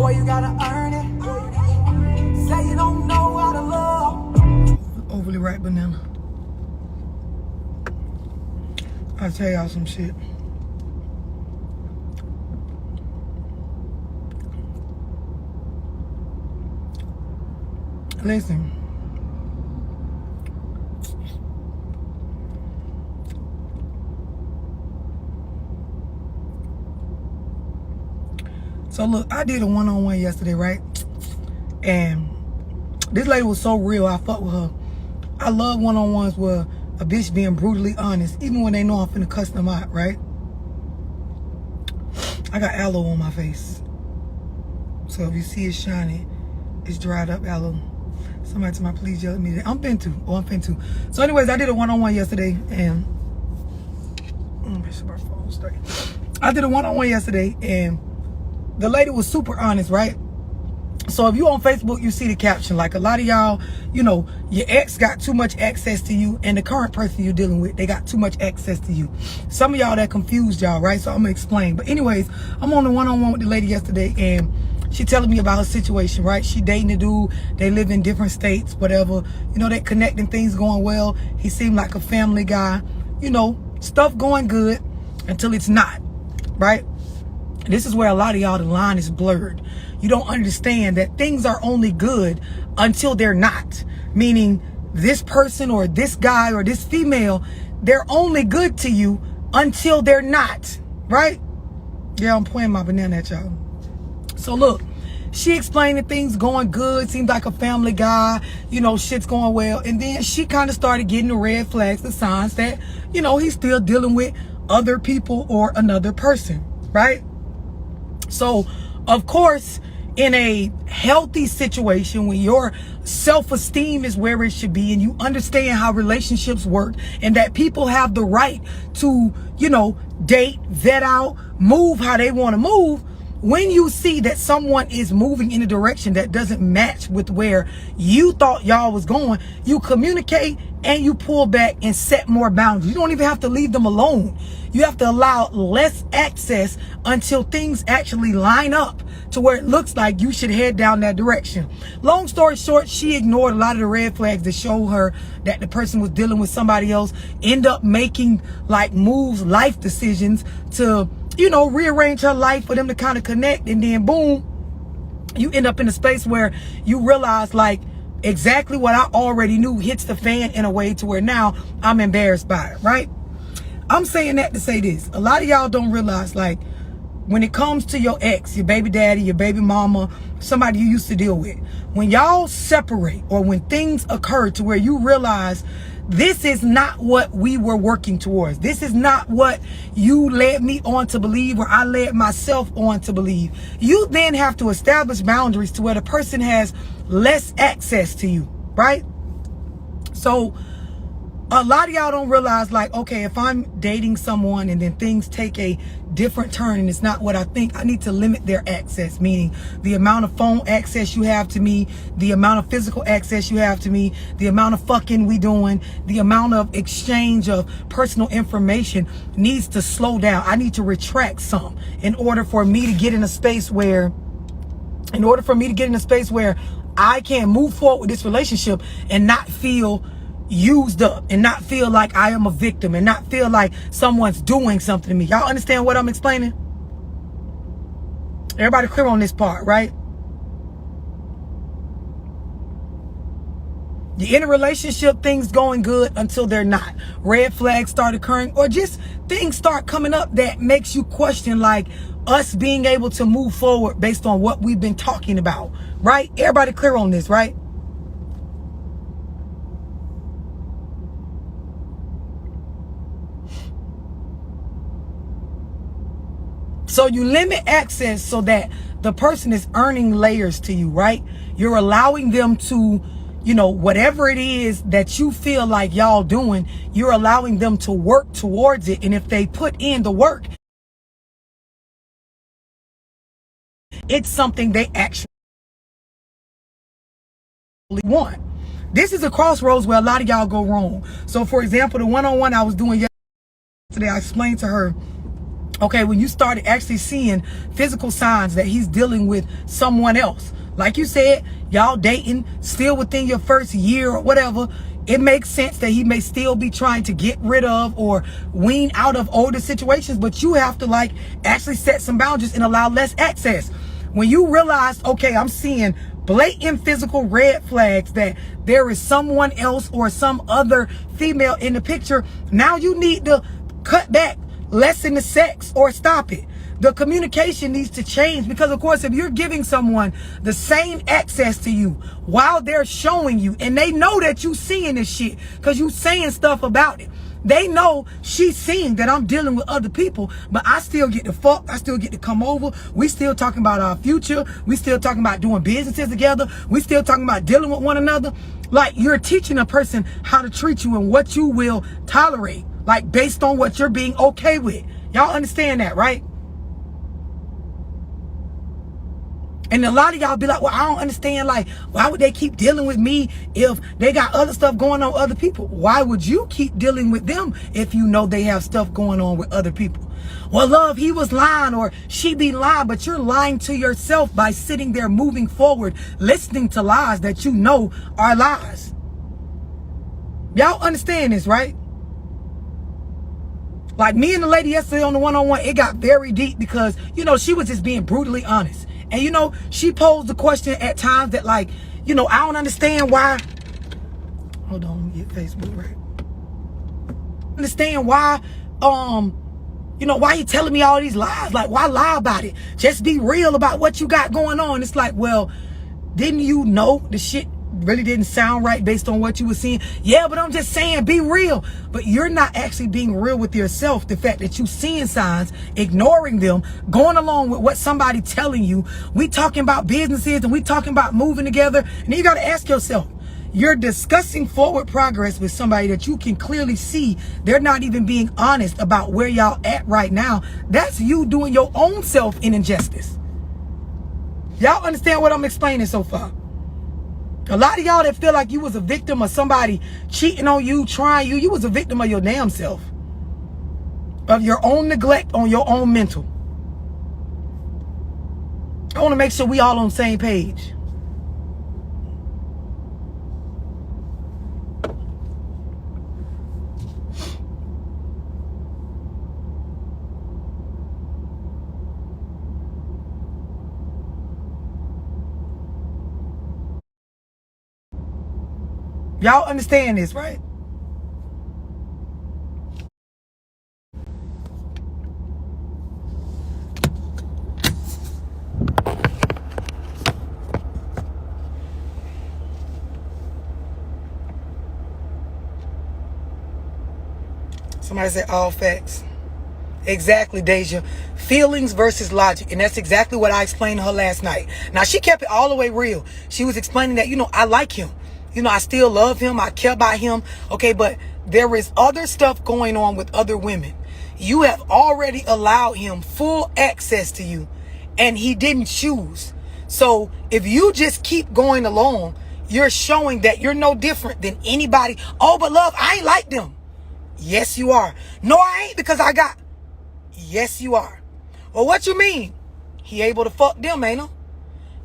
Boy, you gotta earn it. Say you don't know how to love. Overly ripe banana. I'll tell y'all some shit. Listen. So look, I did a one-on-one yesterday, right? And this lady was so real, I fucked with her. I love one-on-ones where a bitch being brutally honest, even when they know I'm finna cuss them out, right? I got aloe on my face. So if you see it shining, it's dried up aloe. Somebody tell me, please yell at me. I'm finna. So anyways, I did a one-on-one yesterday, and I did a one-on-one yesterday, and the lady was super honest, right? So if you on Facebook, you see the caption, like a lot of y'all, you know, your ex got too much access to you, and the current person you're dealing with, they got too much access to you. Some of y'all that confused y'all, right? So I'm gonna explain. But anyways, I'm on the one-on-one with the lady yesterday, and she telling me about her situation, right? She dating a dude, they live in different states, whatever. You know, they connecting, things going well. He seemed like a family guy, you know, stuff going good until it's not, right? This is where a lot of y'all, the line is blurred. You don't understand that things are only good until they're not. Meaning this person or this guy or this female, they're only good to you until they're not, right? Yeah, I'm pointing my banana at y'all. So look, she explained that things going good, seemed like a family guy, you know, shit's going well. And then she kind of started getting the red flags, the signs that, you know, he's still dealing with other people or another person, right? So, of course, in a healthy situation, when your self-esteem is where it should be and you understand how relationships work and that people have the right to, you know, date, vet out, move how they want to move, when you see that someone is moving in a direction that doesn't match with where you thought y'all was going, you communicate and you pull back and set more boundaries. You don't even have to leave them alone. You have to allow less access until things actually line up to where it looks like you should head down that direction. Long story short, she ignored a lot of the red flags that showed her that the person was dealing with somebody else, end up making like moves, life decisions to, you know, rearrange her life for them to kind of connect. And then boom, you end up in a space where you realize like exactly what I already knew hits the fan in a way to where now I'm embarrassed by it, right? I'm saying that to say this. A lot of y'all don't realize, like, when it comes to your ex, your baby daddy, your baby mama, somebody you used to deal with, when y'all separate or when things occur to where you realize this is not what we were working towards, this is not what you led me on to believe or I led myself on to believe, you then have to establish boundaries to where the person has less access to you, right? So a lot of y'all don't realize, like, okay, if I'm dating someone and then things take a different turn and it's not what I think, I need to limit their access, meaning the amount of phone access you have to me, the amount of physical access you have to me, the amount of fucking we doing, the amount of exchange of personal information needs to slow down. I need to retract some in order for me to get in a space where, I can move forward with this relationship and not feel used up and not feel like I am a victim and not feel like someone's doing something to me. Y'all understand what I'm explaining? Everybody clear on this part, right? You're in a relationship, things going good until they're not. Red flags start occurring or just things start coming up that makes you question, like, us being able to move forward based on what we've been talking about, right? Everybody clear on this, right? So you limit access so that the person is earning layers to you, right? You're allowing them to, you know, whatever it is that you feel like y'all doing, you're allowing them to work towards it. And if they put in the work, it's something they actually want. This is a crossroads where a lot of y'all go wrong. So for example, the one-on-one I was doing yesterday, I explained to her Okay, when you started actually seeing physical signs that he's dealing with someone else. Like you said, y'all dating, still within your first year or whatever, it makes sense that he may still be trying to get rid of or wean out of older situations, but you have to like actually set some boundaries and allow less access. When you realize, okay, I'm seeing blatant physical red flags that there is someone else or some other female in the picture, now you need to cut back, lessen the sex, or stop it. The communication needs to change, because of course if you're giving someone the same access to you while they're showing you, and they know that you seeing this shit because you saying stuff about it, they know she's seeing that I'm dealing with other people, but I still get to fuck, I still get to come over, we still talking about our future, we still talking about doing businesses together, we still talking about dealing with one another. Like, you're teaching a person how to treat you and what you will tolerate, like based on what you're being okay with. Y'all understand that, right? And a lot of y'all be like, well, I don't understand, like, why would they keep dealing with me if they got other stuff going on with other people? Why would you keep dealing with them if you know they have stuff going on with other people? Well, love, he was lying or she be lying, but you're lying to yourself by sitting there moving forward, listening to lies that you know are lies. Y'all understand this, right? Like me and the lady yesterday on the one-on-one, it got very deep because, you know, she was just being brutally honest. And, you know, she posed the question at times that, like, you know, I don't understand why. Hold on, let me get Facebook right. Understand why, you know, why you telling me all these lies? Like, why lie about it? Just be real about what you got going on. It's like, well, didn't you know the shit really didn't sound right based on what you were seeing? Yeah, but I'm just saying, be real. But you're not actually being real with yourself. The fact that you seeing signs, ignoring them, going along with what somebody telling you. We talking about businesses and we talking about moving together. And then you got to ask yourself, you're discussing forward progress with somebody that you can clearly see they're not even being honest about where y'all at right now. That's you doing your own self an injustice. Y'all understand what I'm explaining so far? A lot of y'all that feel like you was a victim of somebody cheating on you, trying you, you was a victim of your damn self. Of your own neglect on your own mental. I want to make sure we all on the same page. Y'all understand this, right? Somebody said all facts. Exactly, Deja. Feelings versus logic. And that's exactly what I explained to her last night. Now, she kept it all the way real. She was explaining that, you know, I like him. You know, I still love him. I care about him. Okay, but there is other stuff going on with other women. You have already allowed him full access to you, and he didn't choose. So if you just keep going along, you're showing that you're no different than anybody. Oh, but love, I ain't like them. Yes, you are. No, I ain't, because I got... Yes, you are. Well, what you mean? He able to fuck them, ain't he?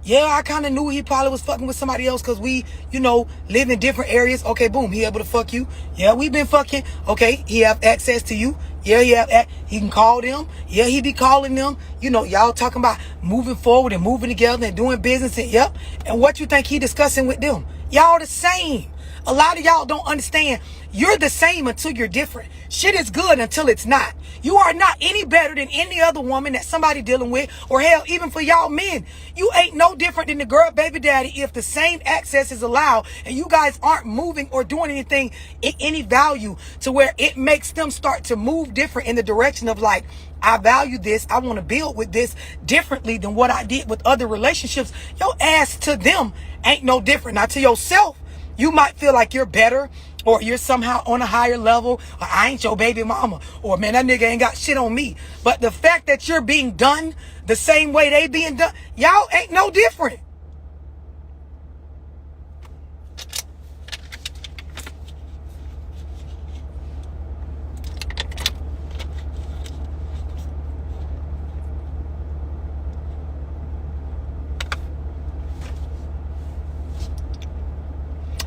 Yeah, I kind of knew he probably was fucking with somebody else because we, you know, live in different areas. Okay, boom, he able to fuck you. Yeah, we been fucking. Okay, he have access to you. Yeah, he can call them. Yeah, he be calling them. You know, y'all talking about moving forward and moving together and doing business. And yep. And what you think he discussing with them? Y'all the same. A lot of y'all don't understand. You're the same until you're different. Shit is good until it's not. You are not any better than any other woman that somebody dealing with, or hell, even for y'all men. You ain't no different than the girl baby daddy if the same access is allowed and you guys aren't moving or doing anything in any value to where it makes them start to move different in the direction of like, I value this. I want to build with this differently than what I did with other relationships. Your ass to them ain't no different. Now to yourself, you might feel like you're better, or you're somehow on a higher level, or I ain't your baby mama, or man, that nigga ain't got shit on me. But the fact that you're being done the same way they being done, y'all ain't no different.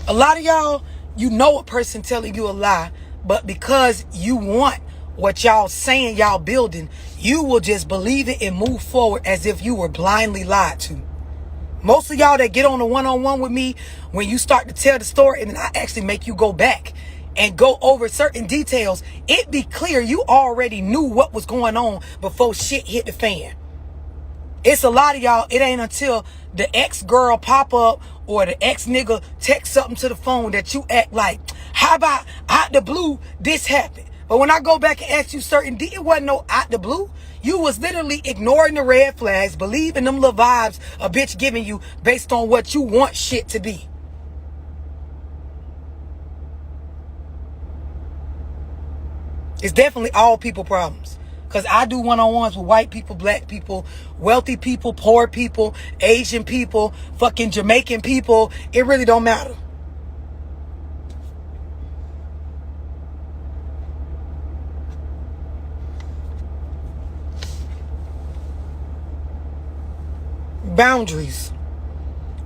A lot of y'all, you know a person telling you a lie, but because you want what y'all saying y'all building, you will just believe it and move forward as if you were blindly lied to. Most of y'all that get on a one-on-one with me, when you start to tell the story and then I actually make you go back and go over certain details, it be clear you already knew what was going on before shit hit the fan. It's a lot of y'all, it ain't until the ex-girl pop up or the ex-nigga text something to the phone that you act like, how about out the blue, this happened. But when I go back and ask you certain, it wasn't no out the blue. You was literally ignoring the red flags, believing them little vibes a bitch giving you based on what you want shit to be. It's definitely all people problems. Because I do one-on-ones with white people, black people, wealthy people, poor people, Asian people, fucking Jamaican people. It really don't matter. Boundaries.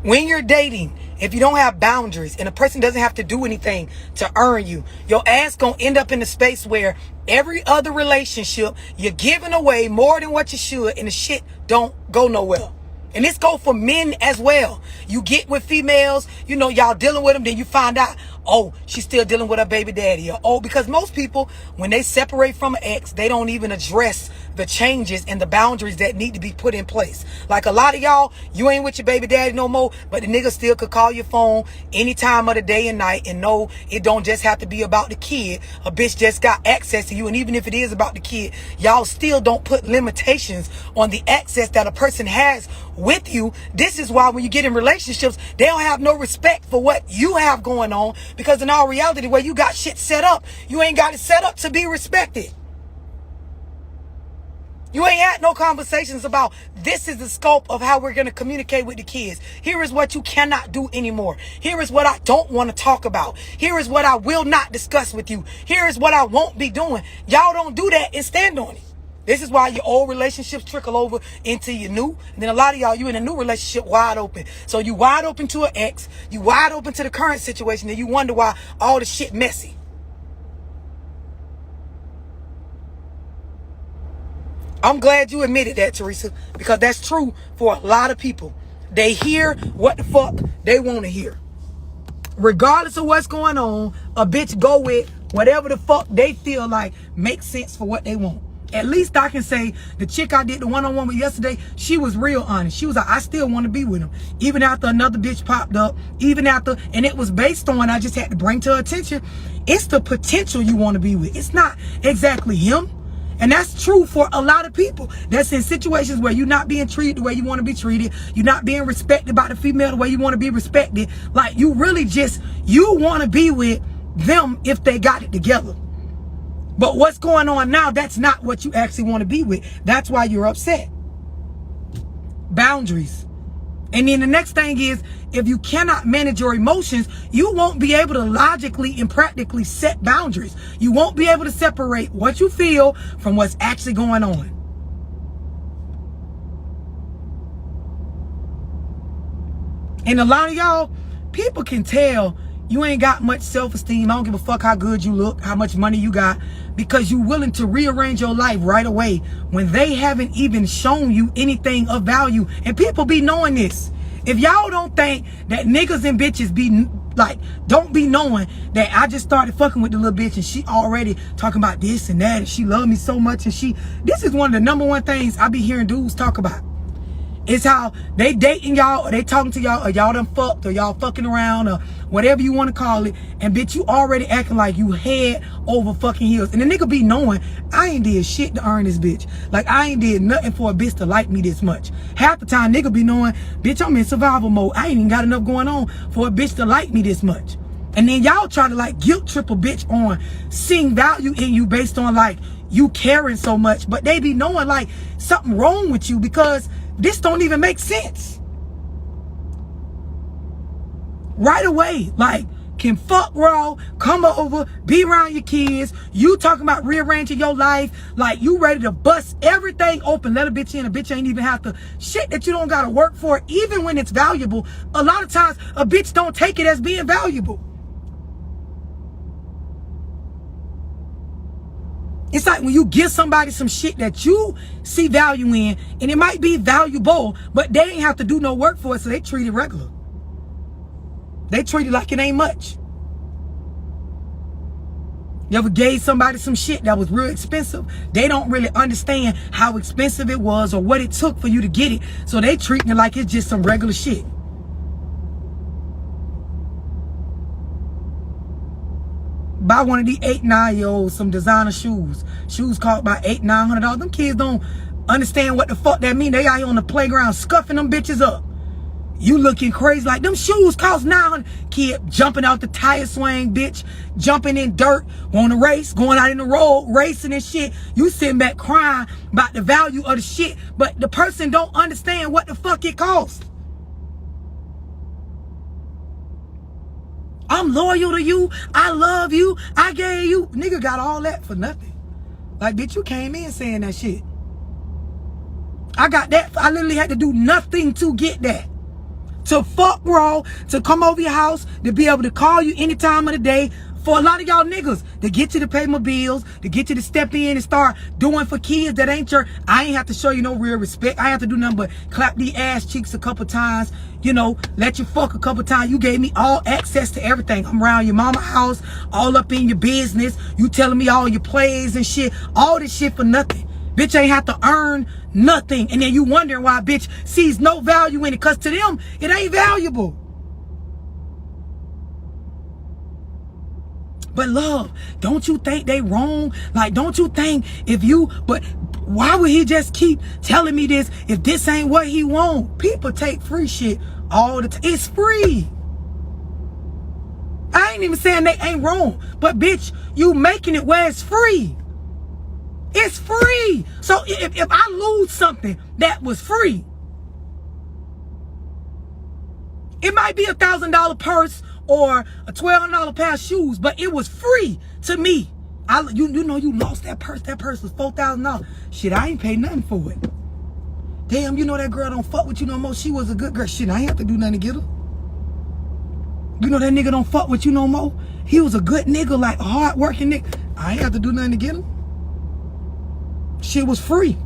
When you're dating, if you don't have boundaries and a person doesn't have to do anything to earn you, your ass gonna end up in a space where every other relationship you're giving away more than what you should and the shit don't go nowhere. And this go for men as well. You get with females, you know, y'all dealing with them, then you find out, oh, she's still dealing with her baby daddy. Or, oh, because most people, when they separate from an ex, they don't even address the changes and the boundaries that need to be put in place. Like a lot of y'all, you ain't with your baby daddy no more, but the nigga still could call your phone any time of the day and night. And no, it don't just have to be about the kid. A bitch just got access to you. And even if it is about the kid, y'all still don't put limitations on the access that a person has with you. This is why when you get in relationships, they don't have no respect for what you have going on, because in all reality, where you got shit set up, you ain't got it set up to be respected. You ain't had no conversations about this is the scope of how we're going to communicate with the kids. Here is what you cannot do anymore. Here is what I don't want to talk about. Here is what I will not discuss with you. Here is what I won't be doing. Y'all don't do that and stand on it. This is why your old relationships trickle over into your new. And then a lot of y'all, you in a new relationship wide open. So you wide open to an ex. You wide open to the current situation. And you wonder why all the shit messy. I'm glad you admitted that, Teresa, because that's true for a lot of people. They hear what the fuck they want to hear. Regardless of what's going on, a bitch go with whatever the fuck they feel like makes sense for what they want. At least I can say the chick I did the one-on-one with yesterday, she was real honest. She was like, I still want to be with him. Even after another bitch popped up, even after, and it was based on, I just had to bring to her attention, it's the potential you want to be with. It's not exactly him. And that's true for a lot of people. That's in situations where you're not being treated the way you want to be treated. You're not being respected by the female the way you want to be respected. Like, you really just, you want to be with them if they got it together. But what's going on now, that's not what you actually want to be with. That's why you're upset. Boundaries. And then the next thing is, if you cannot manage your emotions, you won't be able to logically and practically set boundaries. You won't be able to separate what you feel from what's actually going on. And a lot of y'all, people can tell you ain't got much self-esteem. I don't give a fuck how good you look, how much money you got, because you're willing to rearrange your life right away when they haven't even shown you anything of value. And people be knowing this. If y'all don't think that niggas and bitches be like, don't be knowing that I just started fucking with the little bitch and she already talking about this and that and she love me so much and this is one of the number one things I be hearing dudes talk about. It's how they dating y'all, or they talking to y'all, or y'all done fucked, or y'all fucking around, or whatever you want to call it. And bitch, you already acting like you head over fucking heels. And the nigga be knowing, I ain't did shit to earn this bitch. Like, I ain't did nothing for a bitch to like me this much. Half the time, nigga be knowing, bitch, I'm in survival mode. I ain't even got enough going on for a bitch to like me this much. And then y'all try to like guilt trip a bitch on seeing value in you based on like you caring so much. But they be knowing like something wrong with you because this don't even make sense. Right away, like, can fuck raw, come over, be around your kids. You talking about rearranging your life. Like, you ready to bust everything open, let a bitch in. A bitch ain't even have to, shit that you don't got to work for, even when it's valuable. A lot of times, a bitch don't take it as being valuable. It's like when you give somebody some shit that you see value in, and it might be valuable, but they ain't have to do no work for it, so they treat it regular. They treat it like it ain't much. You ever gave somebody some shit that was real expensive? They don't really understand how expensive it was or what it took for you to get it, so they treating it like it's just some regular shit. Buy one of these 8-9-year-olds some designer shoes. Shoes cost about $800-900. Them kids don't understand what the fuck that mean. They out here on the playground scuffing them bitches up. You looking crazy like them shoes cost $900. Kid jumping out the tire swing, bitch. Jumping in dirt, on the race, going out in the road, racing and shit. You sitting back crying about the value of the shit, but the person don't understand what the fuck it costs. I'm loyal to you. I love you. I gave you. Nigga got all that for nothing. Like, bitch, you came in saying that shit. I got that. I literally had to do nothing to get that. To fuck raw, to come over your house, to be able to call you any time of the day. For a lot of y'all niggas, to get you to pay my bills, to get you to step in and start doing for kids that ain't your, I ain't have to show you no real respect. I have to do nothing but clap these ass cheeks a couple times, you know, let you fuck a couple times. You gave me all access to everything. I'm around your mama house, all up in your business. You telling me all your plays and shit. All this shit for nothing. Bitch ain't have to earn nothing. And then you wondering why bitch sees no value in it. Because to them, it ain't valuable. But love, don't you think they wrong? Like, don't you think if you, but why would he just keep telling me this if this ain't what he want? People take free shit all the time. It's free. I ain't even saying they ain't wrong. But bitch, you making it where it's free. It's free. So if I lose something that was free, it might be $1,000 purse or a $1,200 pair of shoes, but it was free to me. You know you lost that purse. That purse was $4,000. Shit, I ain't paid nothing for it. Damn, you know that girl don't fuck with you no more. She was a good girl. Shit, I ain't have to do nothing to get her. You know that nigga don't fuck with you no more. He was a good nigga, like a hard working nigga. I ain't have to do nothing to get him. Shit was free.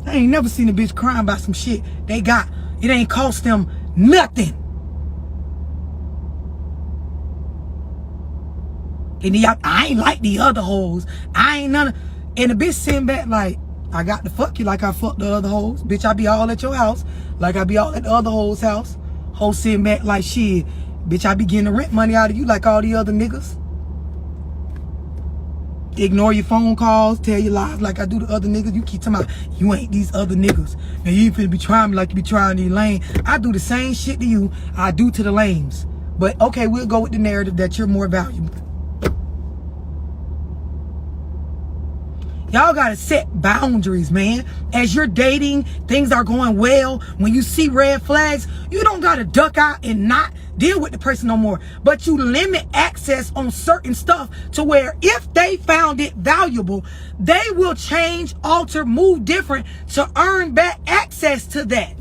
I ain't never seen a bitch crying about some shit they got. It ain't cost them nothing. And I ain't like the other hoes. I ain't none of, and the bitch sitting back like, I got to fuck you like I fucked the other hoes. Bitch, I be all at your house like I be all at the other hoes' house. Hoe sitting back like, shit, bitch, I be getting the rent money out of you like all the other niggas. Ignore your phone calls, tell your lies like I do the other niggas. You keep talking about you ain't these other niggas. And you ain't finna be trying me like you be trying these lame. I do the same shit to you I do to the lames. But okay, we'll go with the narrative that you're more valuable. Y'all gotta set boundaries, man. As you're dating, things are going well. When you see red flags, you don't gotta duck out and not deal with the person no more. But you limit access on certain stuff to where if they found it valuable, they will change, alter, move different to earn back access to that.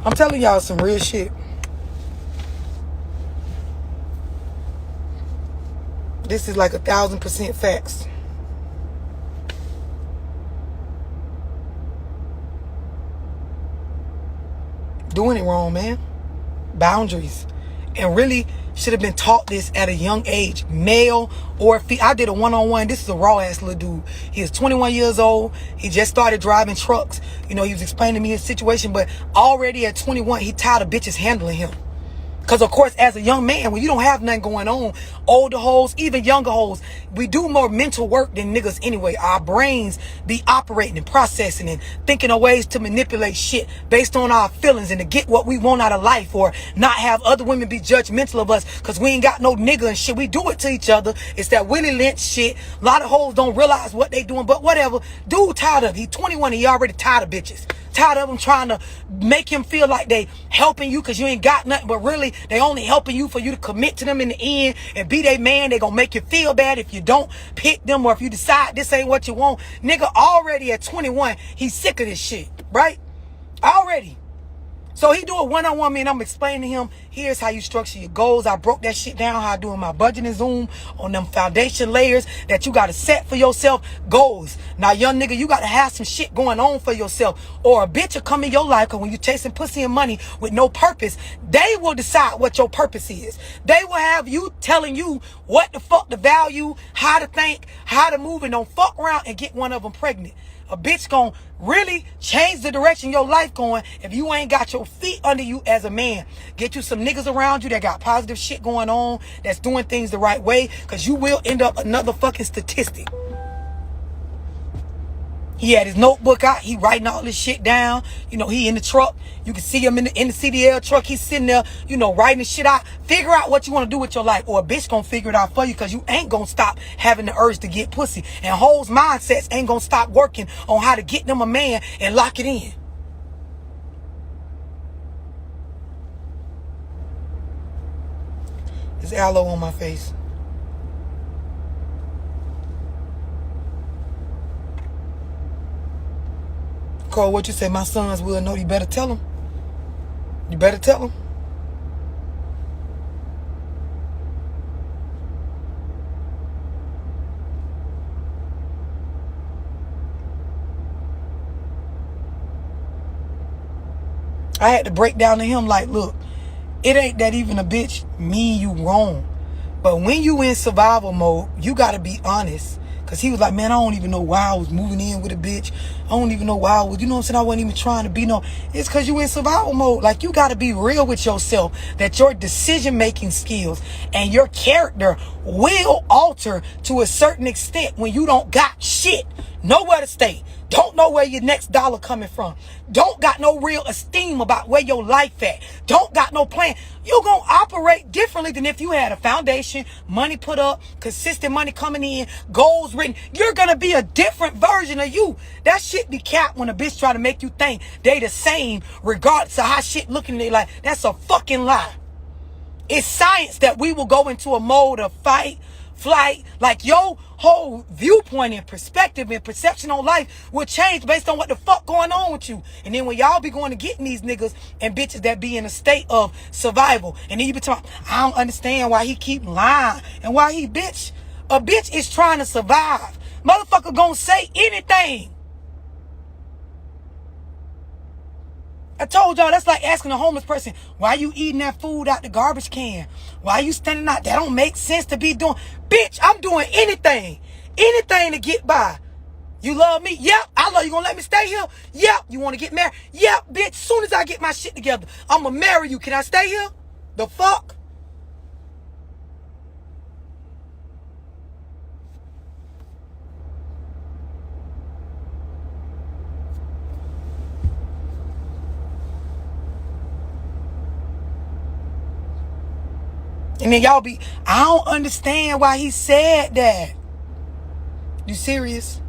I'm telling y'all some real shit. This is like 1,000% facts. Doing it wrong, man. Boundaries. And really should have been taught this at a young age. Male or female. I did a one-on-one. This is a raw-ass little dude. He is 21 years old. He just started driving trucks. You know, he was explaining to me his situation. But already at 21, he tired of bitches handling him. Because, of course, as a young man, when you don't have nothing going on, older hoes, even younger hoes, we do more mental work than niggas anyway. Our brains be operating and processing and thinking of ways to manipulate shit based on our feelings and to get what we want out of life, or not have other women be judgmental of us because we ain't got no nigga and shit. We do it to each other. It's that Willie Lynch shit. A lot of hoes don't realize what they doing, but whatever. Dude tired of it. He 21 and he already tired of bitches. Tired of them trying to make him feel like they helping you because you ain't got nothing, but really they only helping you for you to commit to them in the end and be their man. They gonna make you feel bad if you don't pick them, or if you decide this ain't what you want. Nigga already at 21, he's sick of this shit, right? Already. So he do a one-on-one, man. I'm explaining to him, here's how you structure your goals. I broke that shit down, how I do in my budgeting Zoom, on them foundation layers that you got to set for yourself. Goals. Now, young nigga, you got to have some shit going on for yourself, or a bitch will come in your life, because when you chasing pussy and money with no purpose, they will decide what your purpose is. They will have you telling you what the fuck to value, how to think, how to move, and don't fuck around and get one of them pregnant. A bitch gonna really change the direction your life going if you ain't got your feet under you as a man. Get you some niggas around you that got positive shit going on, that's doing things the right way, because you will end up another fucking statistic. He had his notebook out. He writing all this shit down. You know, he in the truck. You can see him in the CDL truck. He's sitting there, you know, writing the shit out. Figure out what you want to do with your life, or a bitch gonna figure it out for you, because you ain't gonna stop having the urge to get pussy. And hoes' mindsets ain't gonna stop working on how to get them a man and lock it in. There's aloe on my face. Cole, what you say? My sons will know. You better tell them. You better tell them. I had to break down to him like, look, it ain't that even a bitch mean you wrong. But when you in survival mode, you got to be honest. Because he was like, man, I don't even know why I was moving in with a bitch. I don't even know why I was, you know what I'm saying? I wasn't even trying to be no. It's because you in survival mode. Like, you got to be real with yourself, that your decision-making skills and your character will alter to a certain extent when you don't got shit. Nowhere to stay. Don't know where your next dollar coming from. Don't got no real esteem about where your life at. Don't got no plan. You gonna operate differently than if you had a foundation, money put up, consistent money coming in, goals written. You're gonna be a different version of you. That shit be capped when a bitch try to make you think they the same regardless of how shit looking in their life. That's a fucking lie. It's science that we will go into a mode of fight, flight, like your whole viewpoint and perspective and perception on life will change based on what the fuck going on with you. And then when y'all be going to getting these niggas and bitches that be in a state of survival, and then you be talking, I don't understand why he keep lying and why he bitch. A bitch is trying to survive. Motherfucker gonna say anything. I told y'all, that's like asking a homeless person, why you eating that food out the garbage can? Why you standing out? That don't make sense to be doing. Bitch, I'm doing anything. Anything to get by. You love me? Yep. I love you. Gonna let me stay here? Yep. You want to get married? Yep, bitch. Soon as I get my shit together, I'm gonna marry you. Can I stay here? The fuck? And then y'all be, I don't understand why he said that. You serious?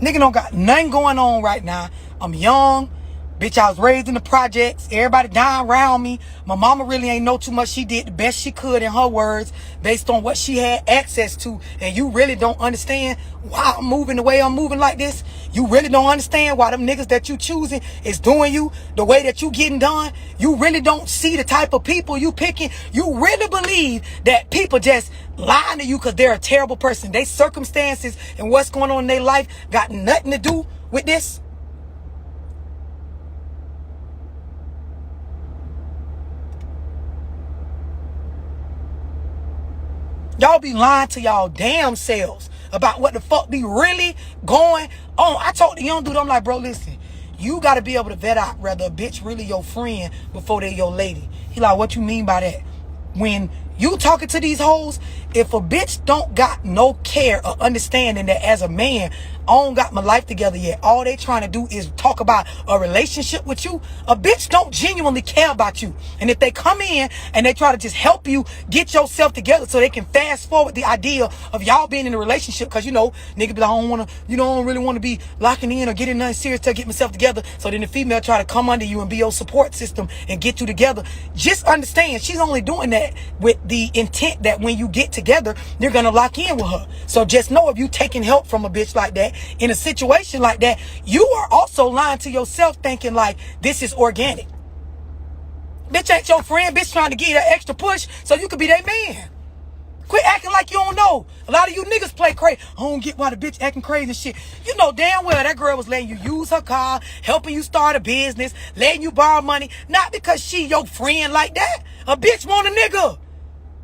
Nigga don't got nothing going on right now. I'm young. Bitch, I was raised in the projects. Everybody dying around me. My mama really ain't know too much. She did the best she could, in her words, based on what she had access to. And you really don't understand why I'm moving the way I'm moving like this. You really don't understand why them niggas that you choosing is doing you the way that you getting done. You really don't see the type of people you picking. You really believe that people just lying to you because they're a terrible person. They circumstances and what's going on in their life got nothing to do with this. Y'all be lying to y'all damn selves about what the fuck be really going on. I told the young dude, I'm like, bro, listen, You got to be able to vet out whether a bitch really your friend before they your lady. He like, what you mean by that? When you talking to these hoes, if a bitch don't got no care or understanding that as a man, I don't got my life together yet, all they trying to do is talk about a relationship with you, a bitch don't genuinely care about you. And if they come in and they try to just help you get yourself together so they can fast forward the idea of y'all being in a relationship, because you know, nigga be like, I don't want to, you know, I don't really want to be locking in or getting nothing serious to get myself together. So then the female try to come under you and be your support system and get you together. Just understand, she's only doing that with the intent that when you get together, you're gonna lock in with her. So just know, if you taking help from a bitch like that in a situation like that, you are also lying to yourself, thinking like this is organic. Bitch ain't your friend. Bitch trying to give you that extra push so you could be that man. Quit acting like you don't know. A lot of you niggas play crazy. I don't get why the bitch acting crazy and shit. You know damn well that girl was letting you use her car, helping you start a business, letting you borrow money. Not because she your friend like that. A bitch want a nigga.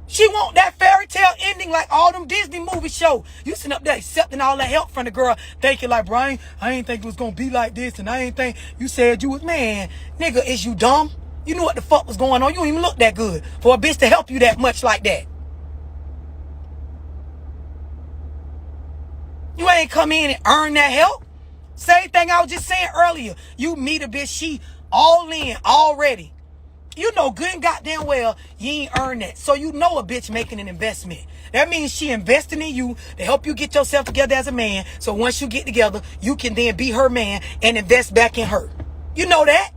She want that fairy tale ending like all them Disney movie show. You sitting up there accepting all that help from the girl, thinking like, Brian, I ain't think it was gonna be like this, and I ain't think you said you was, man, nigga, is you dumb? You knew what the fuck was going on. You don't even look that good for a bitch to help you that much like that. You ain't come in and earn that help. Same thing I was just saying earlier. You meet a bitch, she all in already. You know good and goddamn well you ain't earned that. So you know a bitch making an investment. That means she investing in you to help you get yourself together as a man. So once you get together, you can then be her man and invest back in her. You know that?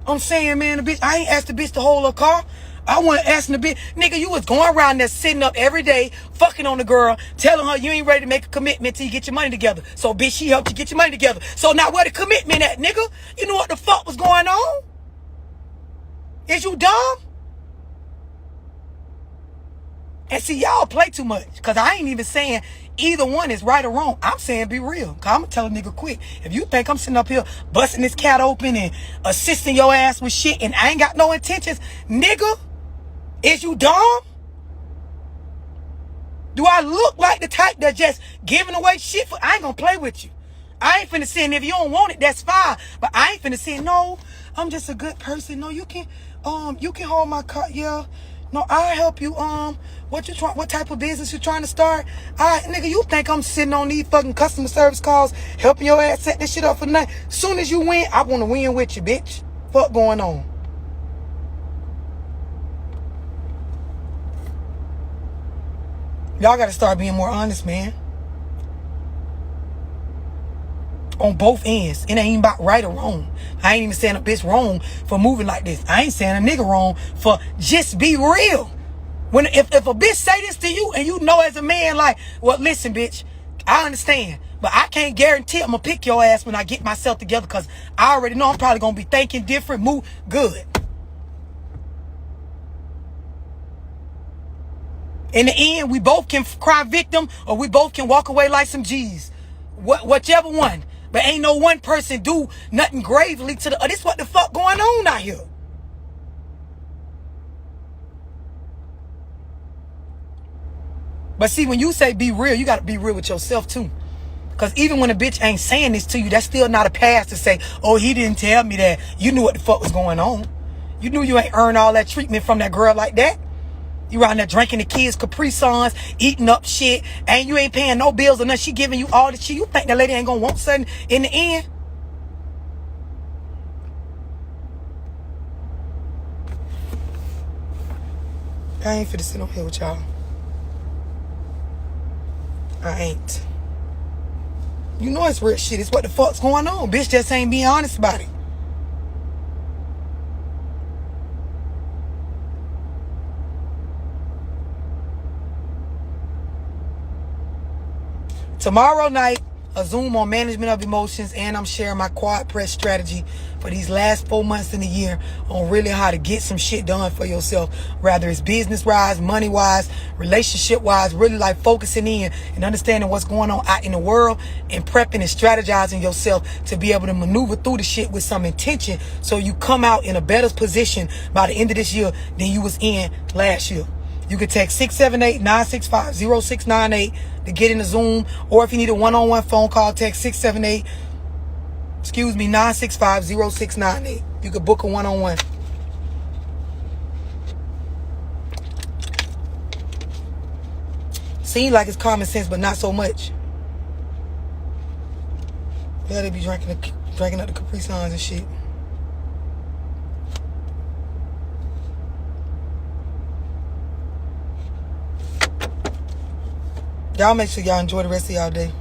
I'm saying, man, the bitch, I ain't asked the bitch to hold her car. I wasn't asking the bitch. Nigga, you was going around there sitting up every day, fucking on the girl, telling her you ain't ready to make a commitment till you get your money together. So bitch, she helped you get your money together. So now where the commitment at, nigga? You know what the fuck was going on? Is you dumb? And see, y'all play too much. Because I ain't even saying either one is right or wrong. I'm saying be real. Because I'm going to tell a nigga quick. If you think I'm sitting up here busting this cat open and assisting your ass with shit and I ain't got no intentions, nigga, is you dumb? Do I look like the type that just giving away shit for? I ain't going to play with you. I ain't finna say, and if you don't want it, that's fine. But I ain't finna say, no, I'm just a good person. No, you can hold my car. Yeah. No, I'll help you. What type of business you trying to start? Nigga, you think I'm sitting on these fucking customer service calls, helping your ass set this shit up for nothing? Soon as you win, I want to win with you, bitch. Fuck going on? Y'all gotta start being more honest, man. On both ends. It ain't even about right or wrong. I ain't even saying a bitch wrong for moving like this. I ain't saying a nigga wrong for just be real. If a bitch say this to you and you know as a man like, well, listen, bitch, I understand. But I can't guarantee I'm going to pick your ass when I get myself together because I already know I'm probably going to be thinking different, move good. In the end, we both can cry victim or we both can walk away like some G's. Whichever one. But ain't no one person do nothing gravely to the... this what the fuck going on out here. But see, when you say be real, you got to be real with yourself too. Because even when a bitch ain't saying this to you, that's still not a pass to say, oh, he didn't tell me that. You knew what the fuck was going on. You knew you ain't earned all that treatment from that girl like that. You around there drinking the kids' Capri Suns, eating up shit, and you ain't paying no bills or nothing. She giving you all the shit. You think that lady ain't gonna want something in the end? I ain't finna sit on here with y'all. I ain't. You know it's real shit. It's what the fuck's going on. Bitch just ain't being honest about it. Tomorrow night, a Zoom on management of emotions, and I'm sharing my quad press strategy for these last 4 months in the year on really how to get some shit done for yourself, whether it's business-wise, money-wise, relationship-wise, really like focusing in and understanding what's going on out in the world and prepping and strategizing yourself to be able to maneuver through the shit with some intention so you come out in a better position by the end of this year than you was in last year. You can text 678-965-0698 to get in the Zoom. Or if you need a one-on-one phone call, text Excuse me, 965-0698. You could book a one-on-one. Seems like it's common sense, but not so much. Yeah, they be drinking up the Capri Suns and shit. Y'all make sure y'all enjoy the rest of y'all day.